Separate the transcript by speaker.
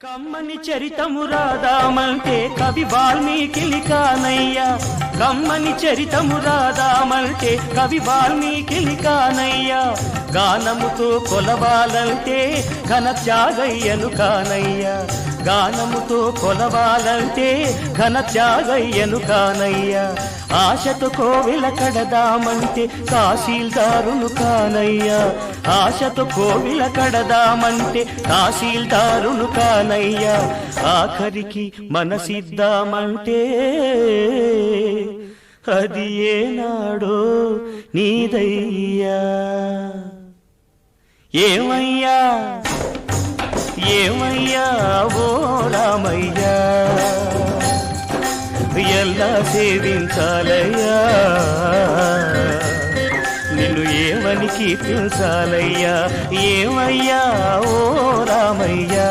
Speaker 1: కమ్మని చరితము రాదామంటే కవి వాల్మీకి కానయ్యా, కమ్మని చరితము రాదామంటే కవి వాల్మీకి కానయ్యా, గానముతో కొలవాలంటే ఘన త్యాగయ్యను కానయ్యా, గానముతో కొలవాలంటే ఘన త్యాగయ్యను కానయ్యా, ఆశతో కోవెల కడదామంటే తహసీల్దారును కానయ్యా, ఆశతో కోవెల కడదామంటే తహసీల్దారును కానయ్యా, ఆఖరికి మనసిద్దామంటే అది ఏనాడో నీదయ్యా. ఏమయ్యా ఏమయ్యా ఓ రామయ్యా, ఎలా సేవించాలయ్యా, నిన్ను ఏమని కీర్తించాలయ్యా, ఏమయ్యా ఓ రామయ్యా.